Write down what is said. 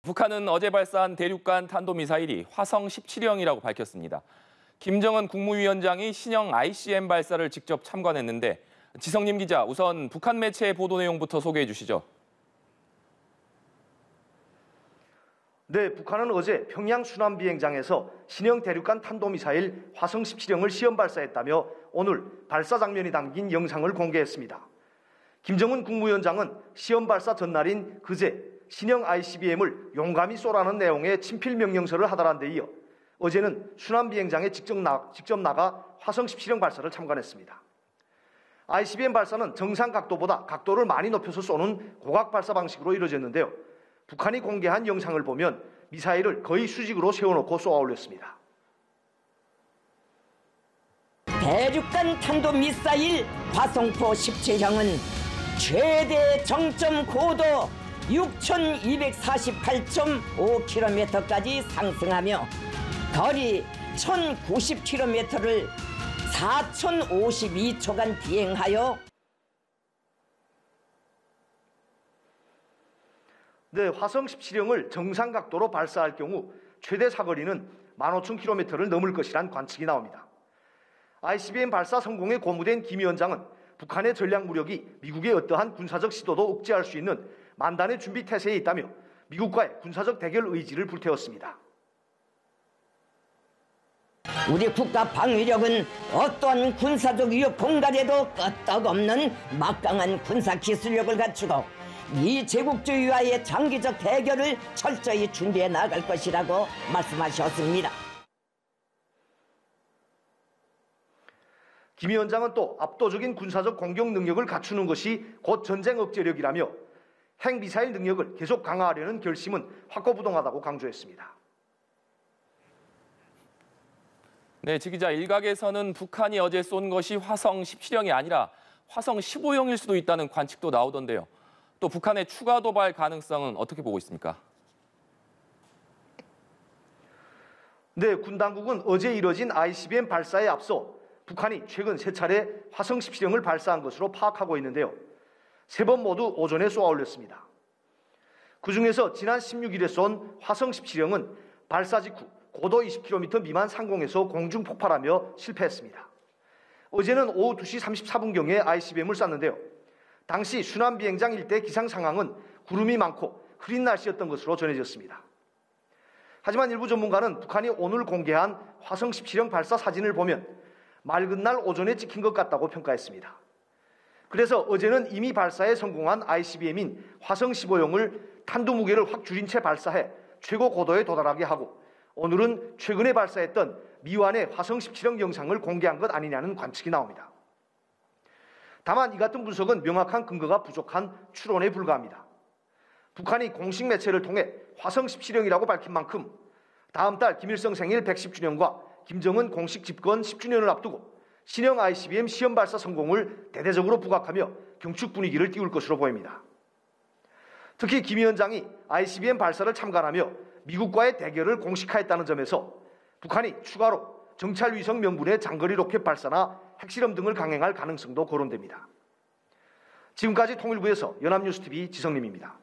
북한은 어제 발사한 대륙간 탄도미사일이 화성 17형이라고 밝혔습니다. 김정은 국무위원장이 신형 ICBM 발사를 직접 참관했는데 지성님 기자, 우선 북한 매체의 보도 내용부터 소개해 주시죠. 네, 북한은 어제 평양 순환비행장에서 신형 대륙간 탄도미사일 화성 17형을 시험 발사했다며 오늘 발사 장면이 담긴 영상을 공개했습니다. 김정은 국무위원장은 시험 발사 전날인 그제 신형 ICBM을 용감히 쏘라는 내용의 친필 명령서를 하달한 데 이어 어제는 순환비행장에 직접 나가 화성 17형 발사를 참관했습니다. ICBM 발사는 정상 각도보다 각도를 많이 높여서 쏘는 고각 발사 방식으로 이루어졌는데요. 북한이 공개한 영상을 보면 미사일을 거의 수직으로 세워놓고 쏘아 올렸습니다. 대륙간 탄도미사일 화성포 17형은 최대 정점 고도 6,248.5km까지 상승하며 거리 1,090km를 4,052초간 비행하여 네, 화성 17형을 정상 각도로 발사할 경우 최대 사거리는 15,000km를 넘을 것이란 관측이 나옵니다. ICBM 발사 성공에 고무된 김 위원장은 북한의 전략 무력이 미국의 어떠한 군사적 시도도 억제할 수 있는 만단의 준비 태세에 있다며 미국과의 군사적 대결 의지를 불태웠습니다. 우리 국가 방위력은 어떠한 군사적 위협 공갈에도 끄떡없는 막강한 군사 기술력을 갖추고 미 제국주의와의 장기적 대결을 철저히 준비해 나갈 것이라고 말씀하셨습니다. 김 위원장은 또 압도적인 군사적 공격 능력을 갖추는 것이 곧 전쟁 억제력이라며 핵미사일 능력을 계속 강화하려는 결심은 확고부동하다고 강조했습니다. 네, 지 기자, 일각에서는 북한이 어제 쏜 것이 화성 17형이 아니라 화성 15형일 수도 있다는 관측도 나오던데요. 또 북한의 추가 도발 가능성은 어떻게 보고 있습니까? 네, 군 당국은 어제 이뤄진 ICBM 발사에 앞서 북한이 최근 3차례 화성 17형을 발사한 것으로 파악하고 있는데요. 3번 모두 오전에 쏘아 올렸습니다. 그중에서 지난 16일에 쏜 화성 17형은 발사 직후 고도 20km 미만 상공에서 공중 폭발하며 실패했습니다. 어제는 오후 2시 34분경에 ICBM을 쐈는데요. 당시 순환비행장 일대 기상 상황은 구름이 많고 흐린 날씨였던 것으로 전해졌습니다. 하지만 일부 전문가는 북한이 오늘 공개한 화성 17형 발사 사진을 보면 맑은 날 오전에 찍힌 것 같다고 평가했습니다. 그래서 어제는 이미 발사에 성공한 ICBM인 화성 15형을 탄두 무게를 확 줄인 채 발사해 최고 고도에 도달하게 하고 오늘은 최근에 발사했던 미완의 화성 17형 영상을 공개한 것 아니냐는 관측이 나옵니다. 다만 이 같은 분석은 명확한 근거가 부족한 추론에 불과합니다. 북한이 공식 매체를 통해 화성 17형이라고 밝힌 만큼 다음 달 김일성 생일 110주년과 김정은 공식 집권 10주년을 앞두고 신형 ICBM 시험 발사 성공을 대대적으로 부각하며 경축 분위기를 띄울 것으로 보입니다. 특히 김 위원장이 ICBM 발사를 참관하며 미국과의 대결을 공식화했다는 점에서 북한이 추가로 정찰위성 명분의 장거리 로켓 발사나 핵실험 등을 강행할 가능성도 거론됩니다. 지금까지 통일부에서 연합뉴스TV 지성림입니다.